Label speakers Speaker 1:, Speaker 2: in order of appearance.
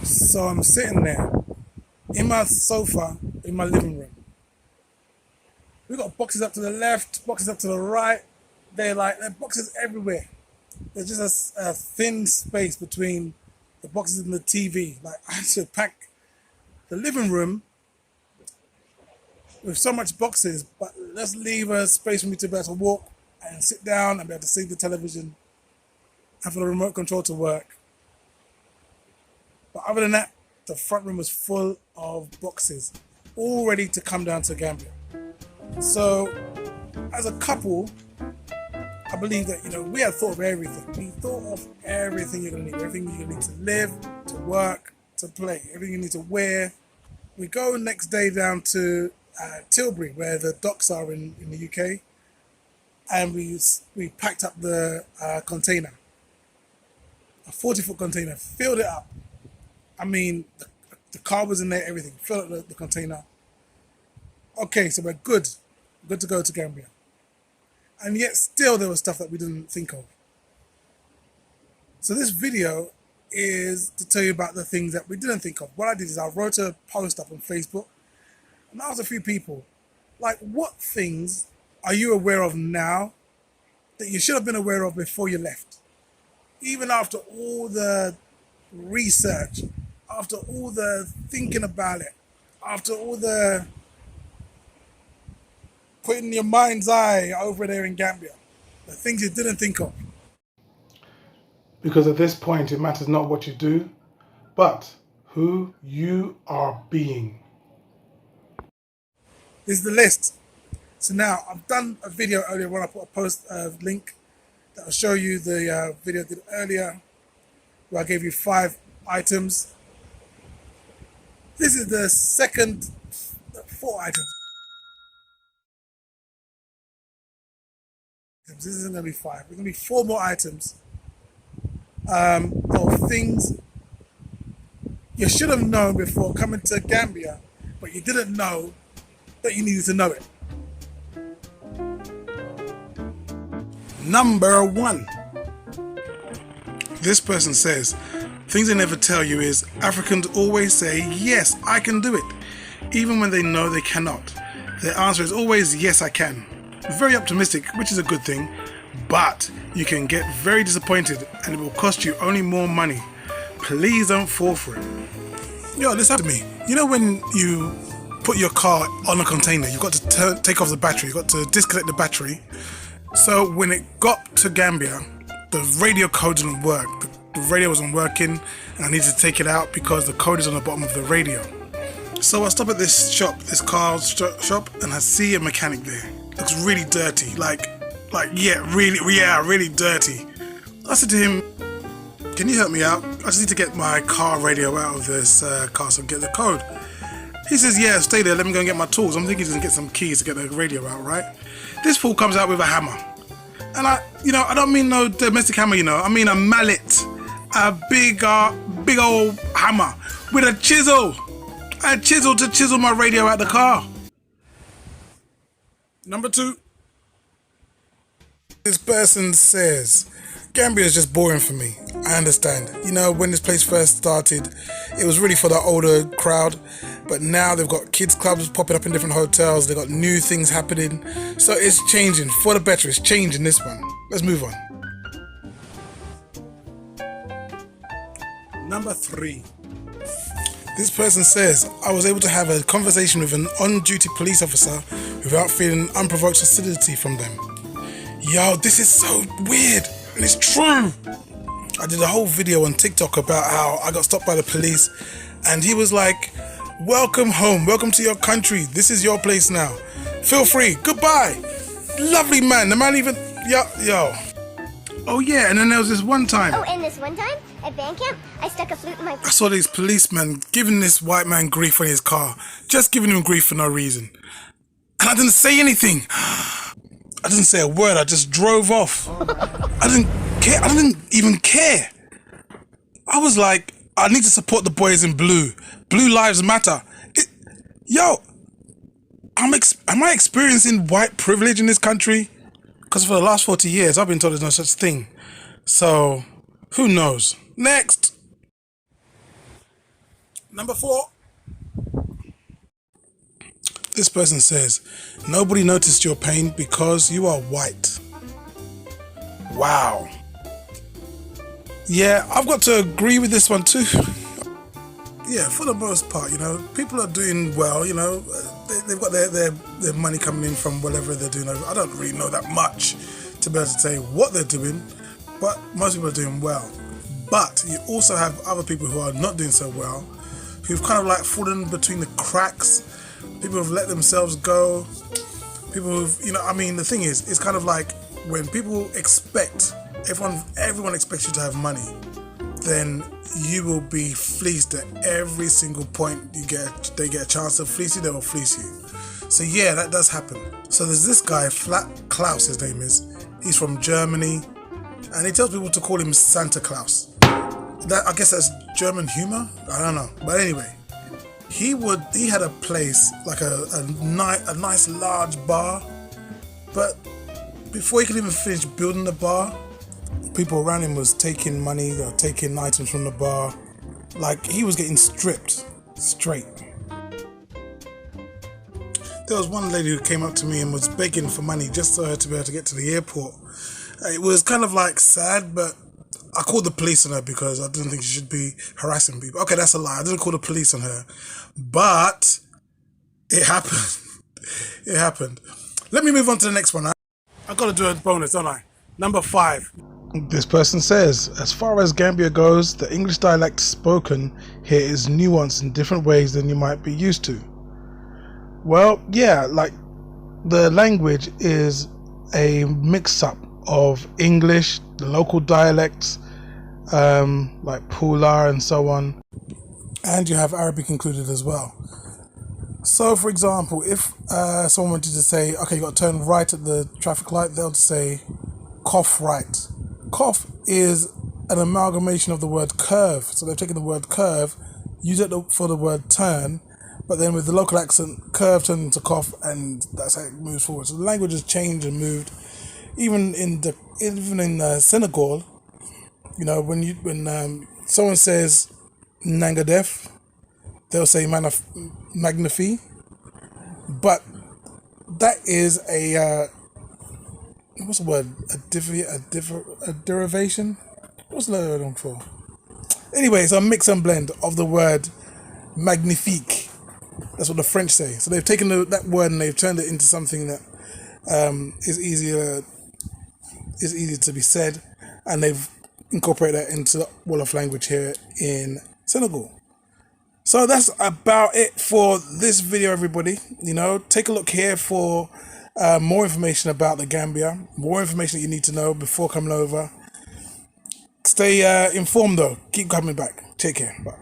Speaker 1: So I'm sitting there in my sofa in my living room. We got boxes up to the left, boxes up to the right. There are boxes everywhere. There's just a thin space between the boxes and the TV. Like I had to pack the living room with so much boxes, but let's leave a space for me to be able to walk and sit down and be able to see the television and for the remote control to work. But other than that, the front room was full of boxes, all ready to come down to Gambia. So, as a couple, I believe that we had thought of everything. We thought of everything you're gonna need, everything you're gonna need to live, to work, to play, everything you need to wear. We go next day down to Tilbury, where the docks are in the UK, and we packed up the container, a 40-foot container, filled it up. I mean, the car was in there, everything, filled up the container. Okay, so we're good to go to Gambia. And yet still there was stuff that we didn't think of. So this video is to tell you about the things that we didn't think of. What I did is I wrote a post up on Facebook and asked a few people, like, what things are you aware of now that you should have been aware of before you left? Even after all the research, after all the thinking about it, after all the putting your mind's eye over there in Gambia, the things you didn't think of. Because at this point, it matters not what you do, but who you are being. This is the list. So now, I've done a video earlier when I put a post link that will show you the video I did earlier, where I gave you 5 items. This is the second 4 items. This isn't going to be 5. There's going to be 4 more items of things you should have known before coming to Gambia, but you didn't know that you needed to know it. Number 1. This person says, things they never tell you is Africans always say, yes, I can do it, even when they know they cannot. Their answer is always, yes, I can. Very optimistic, which is a good thing, but you can get very disappointed and it will cost you only more money. Please don't fall for it. Yo, this happened to me. You know when you put your car on a container, you've got to take off the battery, you've got to disconnect the battery. So when it got to Gambia, the radio code didn't work. The radio wasn't working and I needed to take it out because the code is on the bottom of the radio. So I stop at this shop, this car shop, and I see a mechanic there. Looks really dirty, really dirty. I said to him, can you help me out? I just need to get my car radio out of this car so I can get the code. He says, yeah, stay there, let me go and get my tools. I'm thinking he's gonna get some keys to get the radio out, right? This fool comes out with a hammer. And I don't mean no domestic hammer, I mean a mallet. A big old hammer with a chisel. A chisel to chisel my radio out the car. Number 2. This person says, Gambia is just boring for me. I understand. When this place first started, it was really for the older crowd. But now they've got kids clubs popping up in different hotels. They've got new things happening. So it's changing. For the better, it's changing this one. Let's move on. Number 3. This person says, I was able to have a conversation with an on-duty police officer without feeling unprovoked hostility from them. Yo, this is so weird, and it's true. I did a whole video on TikTok about how I got stopped by the police, and he was like, welcome home, welcome to your country, this is your place now. Feel free, goodbye. Lovely man, the man even, yo. Oh yeah, and then there was this one time.
Speaker 2: Oh, and this one time, at band camp, I stuck a flute in my...
Speaker 1: I saw these policemen giving this white man grief on his car. Just giving him grief for no reason. And I didn't say anything. I didn't say a word, I just drove off. I didn't care, I didn't even care. I was like, I need to support the boys in blue. Blue lives matter. Am I experiencing white privilege in this country? Because for the last 40 years, I've been told there's no such thing. So, who knows? Next. Number 4. This person says, nobody noticed your pain because you are white. Wow. Yeah, I've got to agree with this one too. Yeah, for the most part, people are doing well, they've got their money coming in from whatever they're doing. I don't really know that much to be able to say what they're doing, but most people are doing well. But you also have other people who are not doing so well, who've kind of like fallen between the cracks, people who've let themselves go, people who've, the thing is, it's kind of like when people expect, everyone expects you to have money, then you will be fleeced at every single point they get a chance to fleece you, they will fleece you. So yeah, that does happen. So there's this guy, Flat Klaus, his name is. He's from Germany, and he tells people to call him Santa Claus. I guess that's German humor? I don't know. But anyway, he had a place, like a nice large bar, but before he could even finish building the bar, people around him was taking money or taking items from the bar. Like, he was getting stripped straight. There was one lady who came up to me and was begging for money just for her to be able to get to the airport. It was kind of like sad, but I called the police on her because I didn't think she should be harassing people. Okay, that's a lie. I didn't call the police on her, but it happened. It happened. Let me move on to the next one. I've got to do a bonus, don't I? Number 5. This person says, as far as Gambia goes, the English dialect spoken here is nuanced in different ways than you might be used to. Well, yeah, like the language is a mix-up of English, the local dialects, like Pular and so on, and you have Arabic included as well. So, for example, if someone wanted to say, okay, you got to turn right at the traffic light, they'll say, cough right. Cough is an amalgamation of the word curve. So they've taken the word curve, use it for the word turn, but then with the local accent, curve turned into cough, and that's how it moves forward. So the language has changed and moved. Even in Senegal, when someone says Nangadef, they'll say Magnifi, but that is what's the word? A derivation? What's the word I'm for? Anyway, it's a mix and blend of the word magnifique. That's what the French say. So they've taken that word and they've turned it into something that is easier to be said, and they've incorporated that into the Wolof language here in Senegal. So that's about it for this video, everybody. Take a look here for more information about the Gambia, more information that you need to know before coming over. Stay informed though. Keep coming back. Take care. Bye.